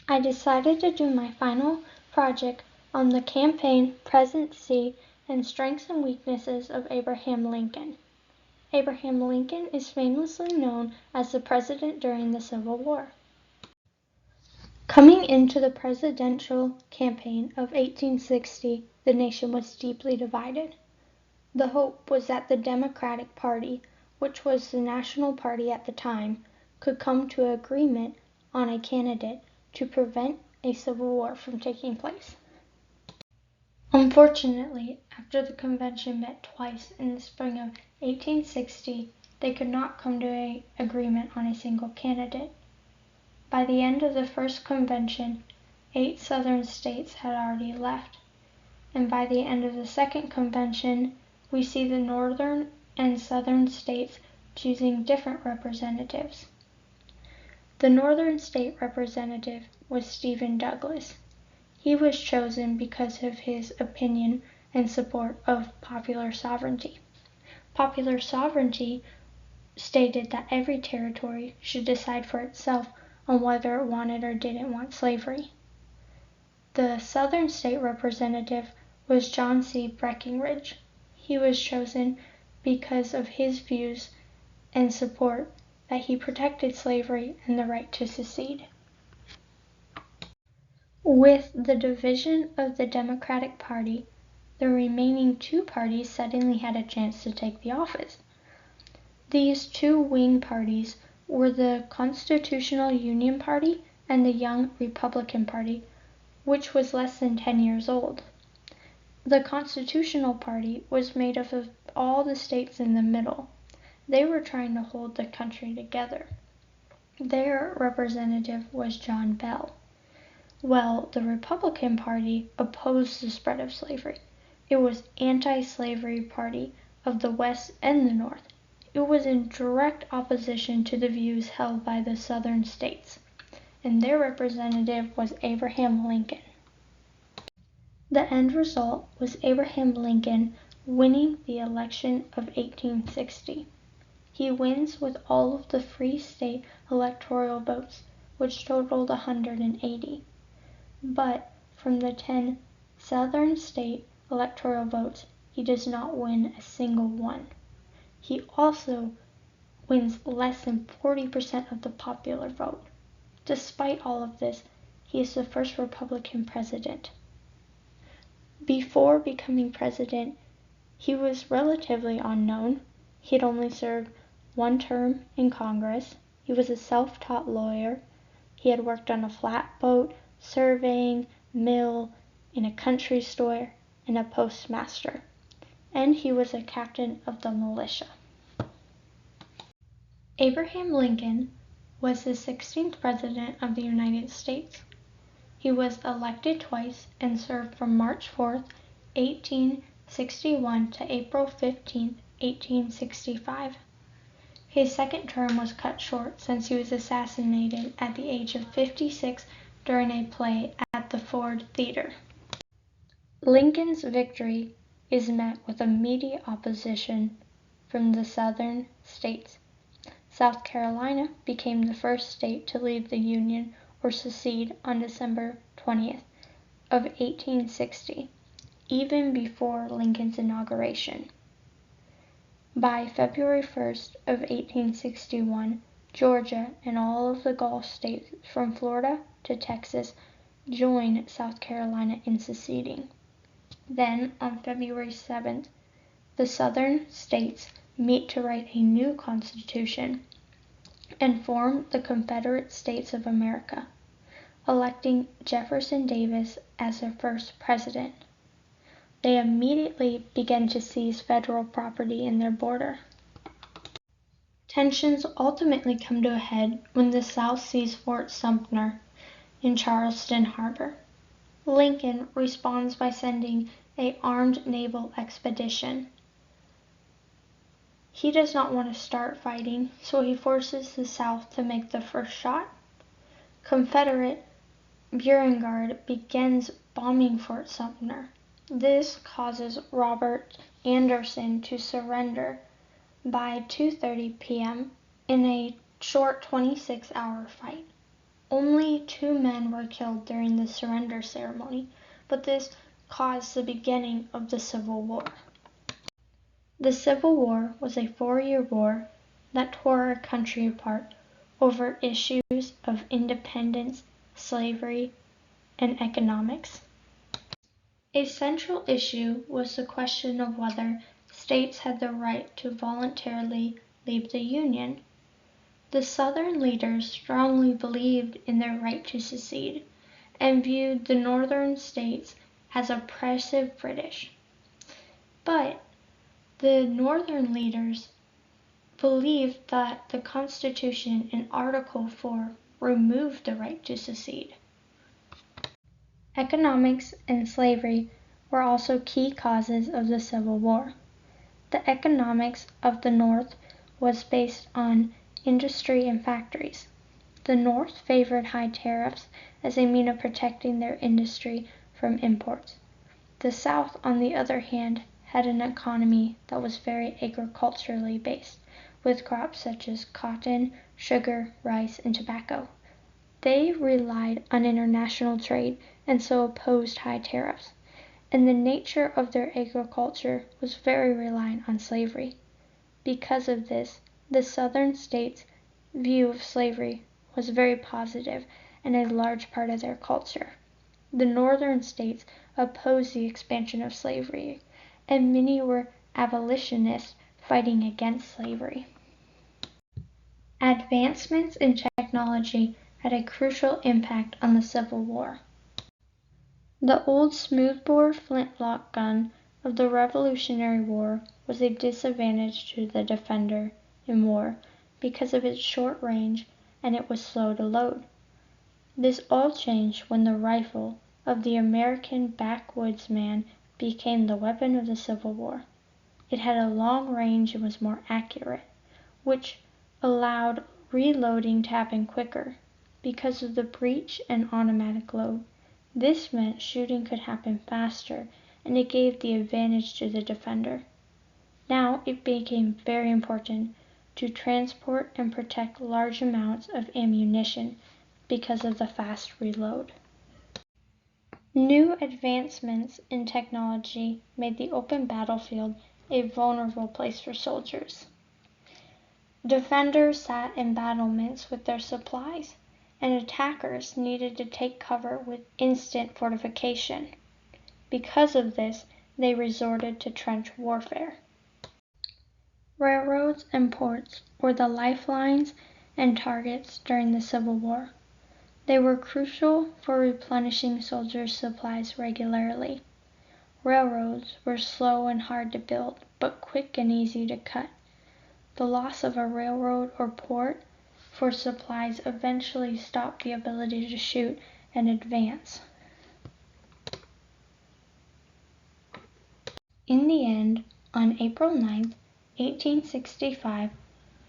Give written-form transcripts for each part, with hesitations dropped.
I decided to do my final project on the campaign, presidency, and strengths and weaknesses of Abraham Lincoln. Abraham Lincoln is famously known as the president during the Civil War. Coming into the presidential campaign of 1860, the nation was deeply divided. The hope was that the Democratic Party, which was the national party at the time, could come to an agreement on a candidate to prevent a civil war from taking place. Unfortunately, after the convention met twice in the spring of 1860, they could not come to an agreement on a single candidate. By the end of the first convention, 8 southern states had already left, and by the end of the second convention, we see the northern and southern states choosing different representatives. The northern state representative was Stephen Douglas. He was chosen because of his opinion and support of popular sovereignty. Popular sovereignty stated that every territory should decide for itself on whether it wanted or didn't want slavery. The southern state representative was John C. Breckinridge. He was chosen because of his views and support that he protected slavery and the right to secede. With the division of the Democratic Party, the remaining 2 parties suddenly had a chance to take the office. These 2 wing parties were the Constitutional Union Party and the Young Republican Party, which was less than 10 years old. The Constitutional Party was made up of all the states in the middle. They were trying to hold the country together. Their representative was John Bell. Well, the Republican Party opposed the spread of slavery. It was anti-slavery party of the West and the North. It was in direct opposition to the views held by the southern states, and their representative was Abraham Lincoln. The end result was Abraham Lincoln winning the election of 1860. He wins with all of the free state electoral votes, which totaled 180. But from the 10 southern state electoral votes, he does not win a single one. He also wins less than 40% of the popular vote. Despite all of this, he is the first Republican president. Before becoming president, he was relatively unknown. He had only served 1 term in Congress. He was a self-taught lawyer. He had worked on a flatboat, surveying, mill, in a country store, and a postmaster. And he was a captain of the militia. Abraham Lincoln was the 16th president of the United States. He was elected twice and served from March 4th, 1861 to April 15th, 1865. His second term was cut short since he was assassinated at the age of 56 during a play at the Ford Theater. Lincoln's victory is met with immediate opposition from the southern states. South Carolina became the first state to leave the Union or secede on December 20th of 1860, even before Lincoln's inauguration. By February 1st of 1861, Georgia and all of the Gulf states from Florida to Texas joined South Carolina in seceding. Then, on February 7th, the southern states meet to write a new constitution and form the Confederate States of America, electing Jefferson Davis as their first president. They immediately began to seize federal property in their border. Tensions ultimately come to a head when the South seized Fort Sumter in Charleston Harbor. Lincoln responds by sending an armed naval expedition. He does not want to start fighting, so he forces the South to make the first shot. Confederate Beauregard begins bombing Fort Sumter. This causes Robert Anderson to surrender by 2:30 p.m. in a short 26-hour fight. Only 2 men were killed during the surrender ceremony, but this caused the beginning of the Civil War. The Civil War was a 4-year war that tore our country apart over issues of independence, slavery, and economics. A central issue was the question of whether states had the right to voluntarily leave the Union. The Southern leaders strongly believed in their right to secede and viewed the Northern states as oppressive British. But the Northern leaders believed that the Constitution in Article 4 removed the right to secede. Economics and slavery were also key causes of the Civil War. The economics of the North was based on industry and factories. The North favored high tariffs as a means of protecting their industry from imports. The South, on the other hand, had an economy that was very agriculturally based, with crops such as cotton, sugar, rice, and tobacco. They relied on international trade and so opposed high tariffs, and the nature of their agriculture was very reliant on slavery. Because of this, the Southern states' view of slavery was very positive and a large part of their culture. The Northern states opposed the expansion of slavery, and many were abolitionists fighting against slavery. Advancements in technology had a crucial impact on the Civil War. The old smoothbore flintlock gun of the Revolutionary War was a disadvantage to the defender in war because of its short range and it was slow to load. This all changed when the rifle of the American backwoodsman became the weapon of the Civil War. It had a long range and was more accurate, which allowed reloading to happen quicker because of the breech and automatic load. This meant shooting could happen faster, and it gave the advantage to the defender. Now it became very important to transport and protect large amounts of ammunition because of the fast reload. New advancements in technology made the open battlefield a vulnerable place for soldiers. Defenders sat in battlements with their supplies, and attackers needed to take cover with instant fortification. Because of this, they resorted to trench warfare. Railroads and ports were the lifelines and targets during the Civil War. They were crucial for replenishing soldiers' supplies regularly. Railroads were slow and hard to build, but quick and easy to cut. The loss of a railroad or port for supplies eventually stopped the ability to shoot and advance. In the end, on April 9, 1865,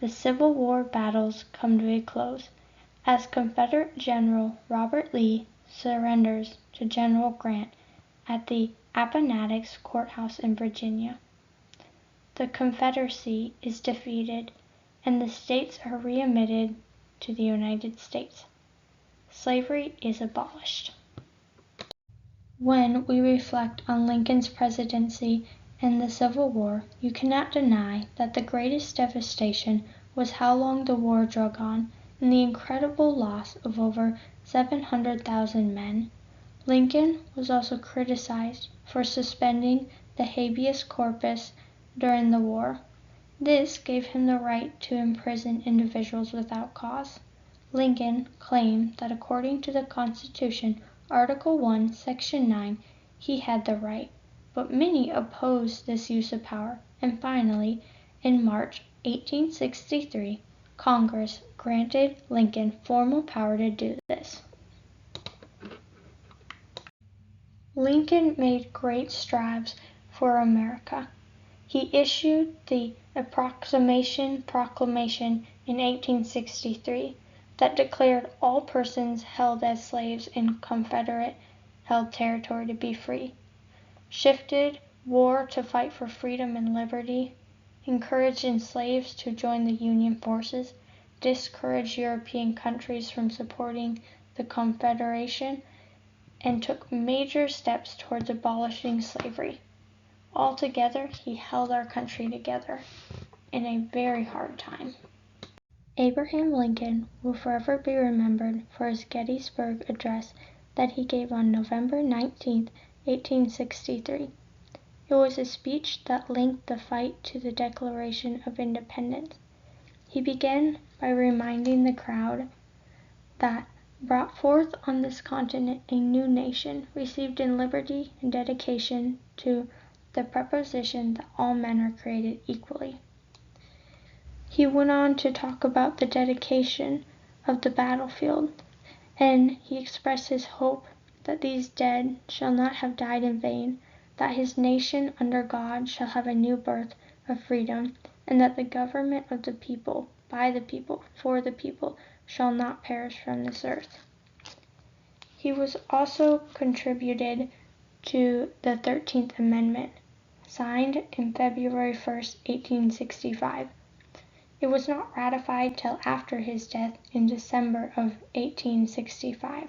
the Civil War battles come to a close as Confederate General Robert Lee surrenders to General Grant at the Appomattox Courthouse in Virginia. The Confederacy is defeated and the states are readmitted to the United States. Slavery is abolished. When we reflect on Lincoln's presidency and the Civil War, you cannot deny that the greatest devastation was how long the war drug on and the incredible loss of over 700,000 men. Lincoln was also criticized for suspending the habeas corpus during the war. This gave him the right to imprison individuals without cause. Lincoln claimed that according to the Constitution, Article 1, Section 9, he had the right, but many opposed this use of power, and finally, in March 1863, Congress granted Lincoln formal power to do this. Lincoln made great strides for America. He issued the Proclamation in 1863 that declared all persons held as slaves in Confederate-held territory to be free, shifted war to fight for freedom and liberty, encouraged enslaved to join the Union forces, discouraged European countries from supporting the Confederation and took major steps towards abolishing slavery. Altogether, he held our country together in a very hard time. Abraham Lincoln will forever be remembered for his Gettysburg Address that he gave on November 19, 1863. It was a speech that linked the fight to the Declaration of Independence. He began by reminding the crowd that brought forth on this continent a new nation, received in liberty and dedication to the proposition that all men are created equally. He went on to talk about the dedication of the battlefield, and he expressed his hope that these dead shall not have died in vain, that his nation under God shall have a new birth of freedom, and that the government of the people, by the people, for the people, shall not perish from this earth. He was also contributed to the 13th Amendment, signed in February 1, 1865. It was not ratified till after his death in December of 1865.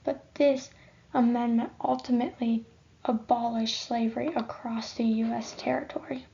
But this amendment ultimately abolished slavery across the U.S. territory.